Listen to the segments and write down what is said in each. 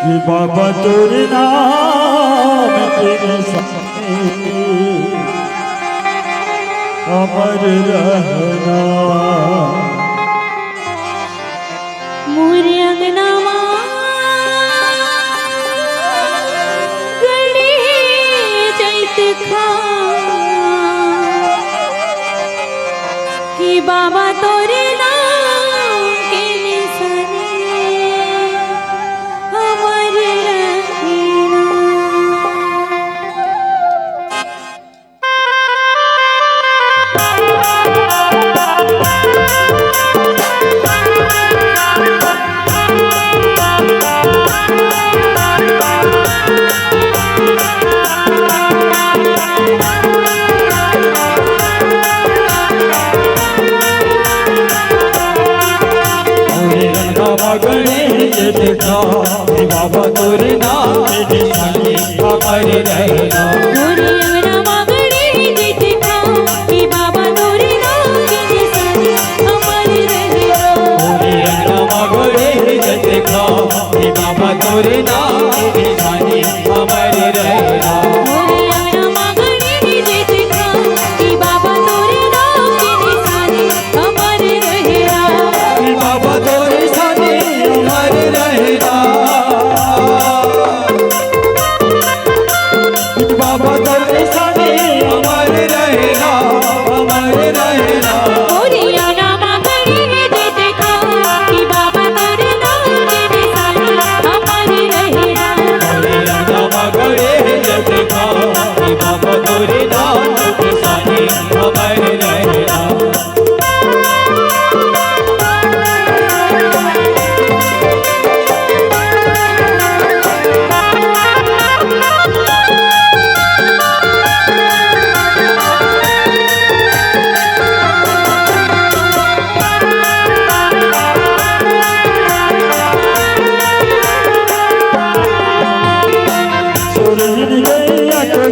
कि बाबा तोरे नाम तेरे सामने अमर रहना। मोरे अंगनावा गले जैत खा कि बाबा तोरे नाम के निशाने अमर रहना। देखा बाबा तोरे नाम के निशाने अमर रहना। मोरे अंगनावा गले जैत खा कि बाबा तोरे नाम के निशाने अमर रहना। मोरे अंगनावा गले जैत खा कि बाबा तोरे नाम के निशाने अमर रहना। मोरे अंगनावा गले जैत खा कि बाबा तोरे नाम के निशाने अमर रहना। बाबा तोरे साने अमर रहना। बाबा तोरे साने अमर रहना, अमर रहना। मोरे अंगनावा गले जैत खा कि बाबा तोरे नाम के निशाने अमर रहना। मोरे अंगनावा गले जैत खा कि बाबा तोरे नाम के निशाने अमर रहना।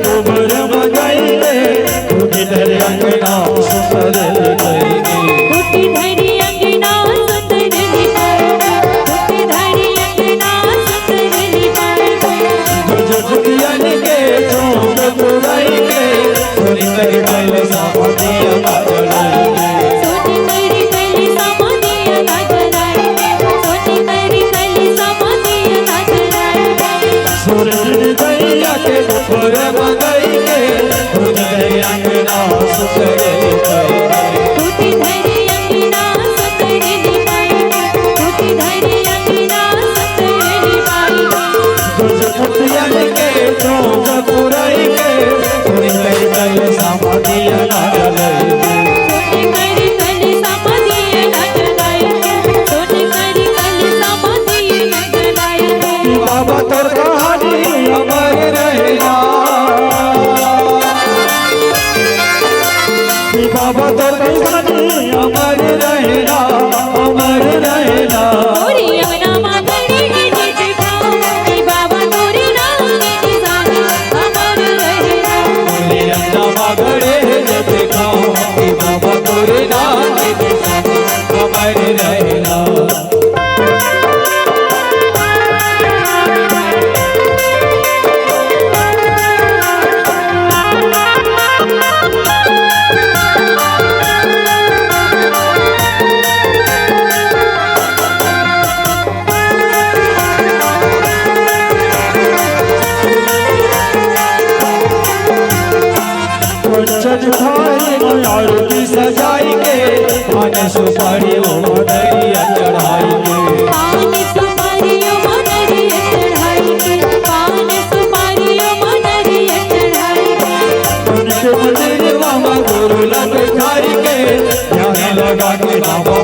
गोबर मंगाएंगे उनके धर अंगना सुंदर लगाएंगे। उठी धरी अंगना सुंदर लिपाएंगे। उठी धरी अंगना सुंदर लिपाएंगे। जो झुकियन के चौक पुराएंगे सोनी कर कल सामने अगा जलाएंगे। सोनी करी कली समाधिया ना जलाएंगे। सोनी करी कली समाधिया ना जलाएंगे। सूरज दैया के गोबर मंगाएंगे उनके अंगना सुंदर लगाएंगे। उठी धरी अंगना सुंदर लिपाएंगे। उठी धरी अंगना सुंदर लिपाएंगे। जो झुकियन के चौक पुराएंगे सोनी कर कल सामने अगा जलाएंगे। सोनी करी कली समाधिया ना जलाएंगे। सोनी करी कली समाधिया ना जलाएंगे। बाबा तोर कहानी अमर रहना। बाबा तोर कहानी अमर रहना, अमर रहना। मोरे अंगनावा गले जैत खा कि बाबा तोरे नाम के निशाने अमर रहना। मोरे अंगनावा गले जैत खा कि बाबा तोरे नाम के निशाने अमर रहना। पंचज खाए आरती सजाई के पान सुपारी मनरिया चढ़ाई के। पान सुपारियो मनरिया चढ़ाई के। पान सुपारियो मनरिया चढ़ाई के। उनके मंदिर मामा गुरु लग खाई के ध्यान लगा के बाबा